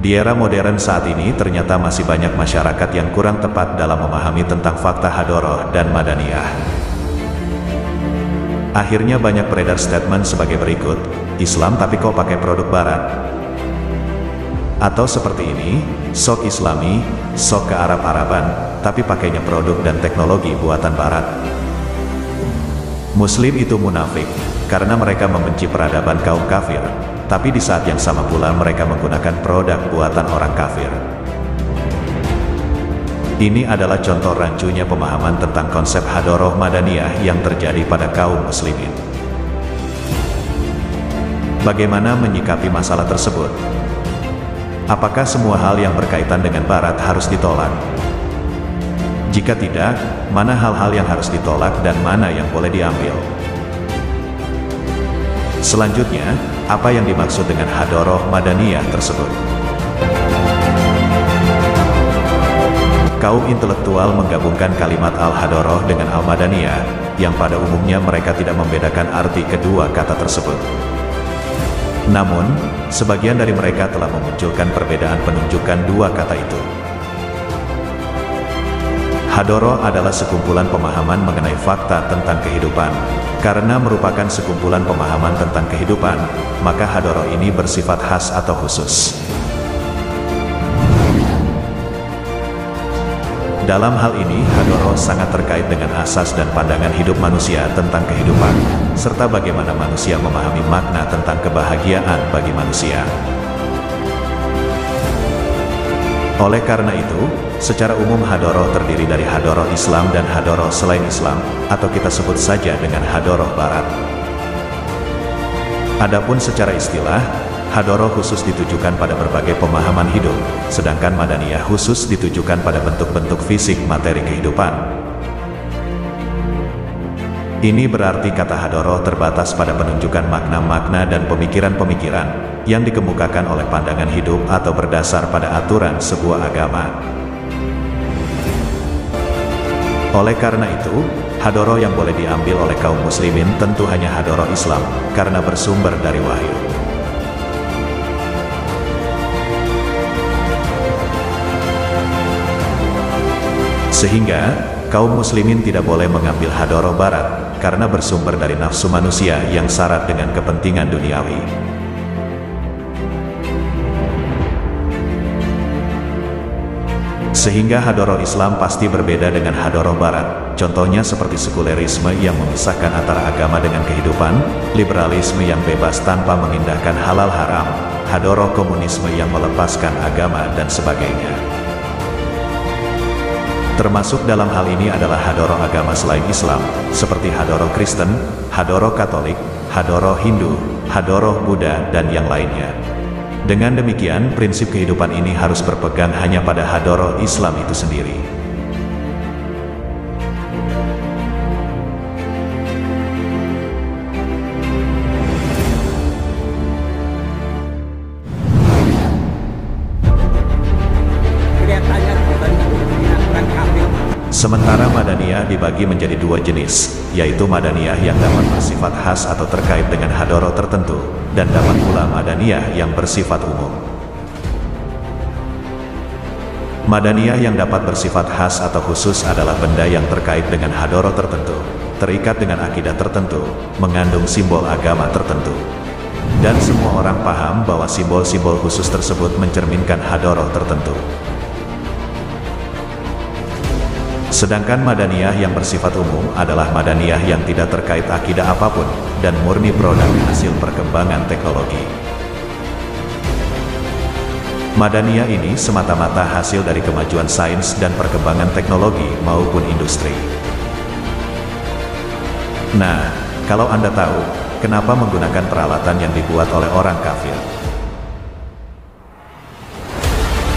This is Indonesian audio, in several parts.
Di era modern saat ini ternyata masih banyak masyarakat yang kurang tepat dalam memahami tentang fakta Hadoroh dan Madaniyah. Akhirnya banyak beredar statement sebagai berikut, Islam tapi kok pakai produk Barat? Atau seperti ini, sok Islami, sok ke Arab-Araban, tapi pakainya produk dan teknologi buatan Barat. Muslim itu munafik, karena mereka membenci peradaban kaum kafir, tapi di saat yang sama pula mereka menggunakan produk buatan orang kafir. Ini adalah contoh rancunya pemahaman tentang konsep Hadoroh Madaniyah yang terjadi pada kaum muslimin. Bagaimana menyikapi masalah tersebut? Apakah semua hal yang berkaitan dengan Barat harus ditolak? Jika tidak, mana hal-hal yang harus ditolak dan mana yang boleh diambil? Selanjutnya, apa yang dimaksud dengan Hadoroh Madaniyah tersebut? Kaum intelektual menggabungkan kalimat Al-Hadoroh dengan Al-Madaniyah, yang pada umumnya mereka tidak membedakan arti kedua kata tersebut. Namun, sebagian dari mereka telah memunculkan perbedaan penunjukan dua kata itu. Hadoroh adalah sekumpulan pemahaman mengenai fakta tentang kehidupan. Karena merupakan sekumpulan pemahaman tentang kehidupan, maka Hadoroh ini bersifat khas atau khusus. Dalam hal ini, Hadoroh sangat terkait dengan asas dan pandangan hidup manusia tentang kehidupan, serta bagaimana manusia memahami makna tentang kebahagiaan bagi manusia. Oleh karena itu, secara umum Hadoroh terdiri dari Hadoroh Islam dan Hadoroh selain Islam, atau kita sebut saja dengan Hadoroh Barat. Adapun secara istilah, Hadoroh khusus ditujukan pada berbagai pemahaman hidup, sedangkan Madaniyah khusus ditujukan pada bentuk-bentuk fisik materi kehidupan. Ini berarti kata Hadoroh terbatas pada penunjukan makna-makna dan pemikiran-pemikiran yang dikemukakan oleh pandangan hidup atau berdasar pada aturan sebuah agama. Oleh karena itu, Hadoroh yang boleh diambil oleh kaum muslimin tentu hanya Hadoroh Islam, karena bersumber dari wahyu. Sehingga, kaum muslimin tidak boleh mengambil Hadoroh Barat, karena bersumber dari nafsu manusia yang syarat dengan kepentingan duniawi. Sehingga Hadoroh Islam pasti berbeda dengan Hadoroh Barat, contohnya seperti sekulerisme yang memisahkan antara agama dengan kehidupan, liberalisme yang bebas tanpa mengindahkan halal haram, Hadoroh komunisme yang melepaskan agama dan sebagainya. Termasuk dalam hal ini adalah Hadoroh agama selain Islam, seperti Hadoroh Kristen, Hadoroh Katolik, Hadoroh Hindu, Hadoroh Buddha, dan yang lainnya. Dengan demikian, prinsip kehidupan ini harus berpegang hanya pada Hadoroh Islam itu sendiri. Sementara Madaniyah dibagi menjadi dua jenis, yaitu Madaniyah yang dapat bersifat khas atau terkait dengan Hadoroh tertentu, dan dapat pula Madaniyah yang bersifat umum. Madaniyah yang dapat bersifat khas atau khusus adalah benda yang terkait dengan Hadoroh tertentu, terikat dengan akidah tertentu, mengandung simbol agama tertentu. Dan semua orang paham bahwa simbol-simbol khusus tersebut mencerminkan Hadoroh tertentu. Sedangkan Madaniyah yang bersifat umum adalah Madaniyah yang tidak terkait akidah apapun, dan murni produk hasil perkembangan teknologi. Madaniyah ini semata-mata hasil dari kemajuan sains dan perkembangan teknologi maupun industri. Nah, kalau Anda tahu, kenapa menggunakan peralatan yang dibuat oleh orang kafir?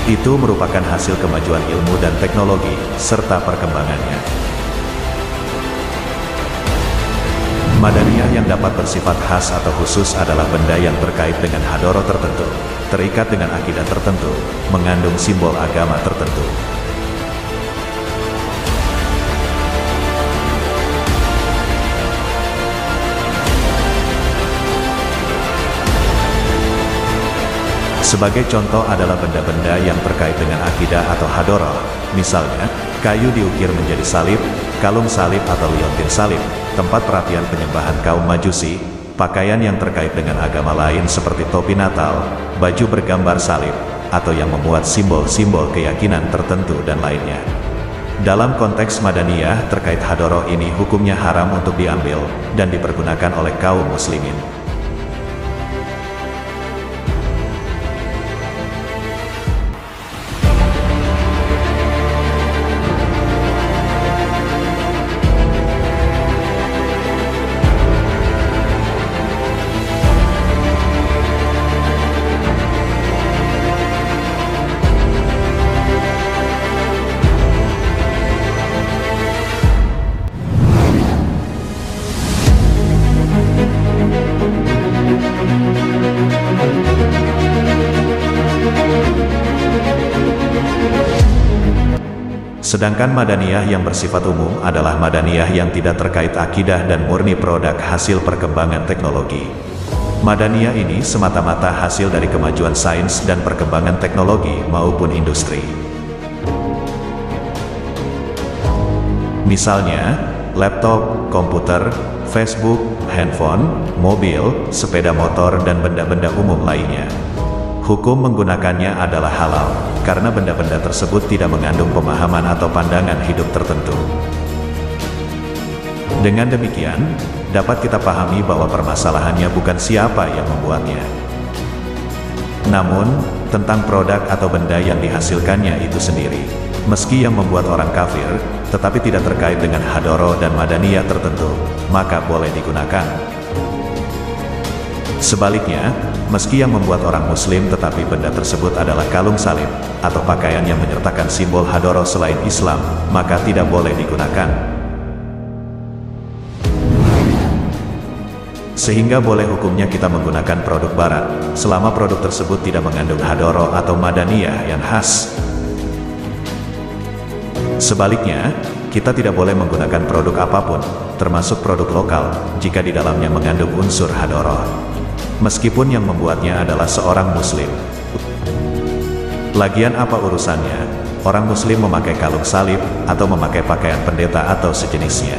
Itu merupakan hasil kemajuan ilmu dan teknologi, serta perkembangannya. Madaniyah yang dapat bersifat khas atau khusus adalah benda yang terkait dengan Hadoroh tertentu, terikat dengan akidah tertentu, mengandung simbol agama tertentu. Sebagai contoh adalah benda-benda yang terkait dengan akidah atau hadoroh, misalnya, kayu diukir menjadi salib, kalung salib atau liontin salib, tempat perapian penyembahan kaum Majusi, pakaian yang terkait dengan agama lain seperti topi Natal, baju bergambar salib, atau yang memuat simbol-simbol keyakinan tertentu dan lainnya. Dalam konteks Madaniyah terkait hadoroh ini hukumnya haram untuk diambil dan dipergunakan oleh kaum muslimin. Sedangkan Madaniyah yang bersifat umum adalah Madaniyah yang tidak terkait akidah dan murni produk hasil perkembangan teknologi. Madaniyah ini semata-mata hasil dari kemajuan sains dan perkembangan teknologi maupun industri. Misalnya, laptop, komputer, Facebook, handphone, mobil, sepeda motor dan benda-benda umum lainnya. Hukum menggunakannya adalah halal, karena benda-benda tersebut tidak mengandung pemahaman atau pandangan hidup tertentu. Dengan demikian, dapat kita pahami bahwa permasalahannya bukan siapa yang membuatnya, namun, tentang produk atau benda yang dihasilkannya itu sendiri. Meski yang membuat orang kafir, tetapi tidak terkait dengan hadoroh dan Madaniyah tertentu, maka boleh digunakan. Sebaliknya, meski yang membuat orang muslim tetapi benda tersebut adalah kalung salib, atau pakaian yang menyertakan simbol hadoroh selain Islam, maka tidak boleh digunakan. Sehingga boleh hukumnya kita menggunakan produk barat, selama produk tersebut tidak mengandung hadoroh atau Madaniyah yang khas. Sebaliknya, kita tidak boleh menggunakan produk apapun, termasuk produk lokal, jika di dalamnya mengandung unsur hadoroh. Meskipun yang membuatnya adalah seorang muslim. Lagian apa urusannya, orang muslim memakai kalung salib, atau memakai pakaian pendeta atau sejenisnya.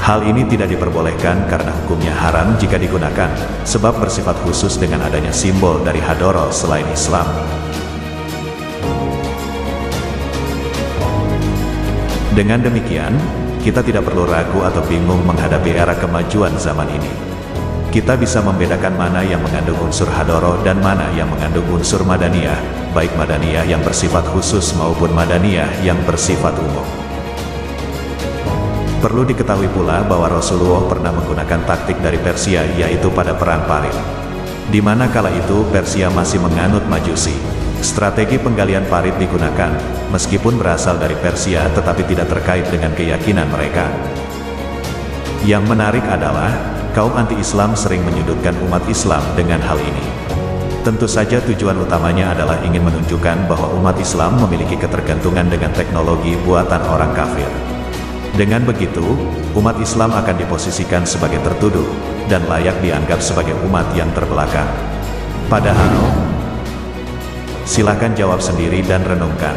Hal ini tidak diperbolehkan karena hukumnya haram jika digunakan, sebab bersifat khusus dengan adanya simbol dari hadoroh selain Islam. Dengan demikian, kita tidak perlu ragu atau bingung menghadapi era kemajuan zaman ini. Kita bisa membedakan mana yang mengandung unsur hadoroh dan mana yang mengandung unsur Madaniyah, baik Madaniyah yang bersifat khusus maupun Madaniyah yang bersifat umum. Perlu diketahui pula bahwa Rasulullah pernah menggunakan taktik dari Persia, yaitu pada perang Parit, di mana kala itu Persia masih menganut Majusi. Strategi penggalian parit digunakan, meskipun berasal dari Persia tetapi tidak terkait dengan keyakinan mereka. Yang menarik adalah, kaum anti-Islam sering menyudutkan umat Islam dengan hal ini. Tentu saja tujuan utamanya adalah ingin menunjukkan bahwa umat Islam memiliki ketergantungan dengan teknologi buatan orang kafir. Dengan begitu, umat Islam akan diposisikan sebagai tertuduh, dan layak dianggap sebagai umat yang terbelakang. Padahal, silakan jawab sendiri dan renungkan.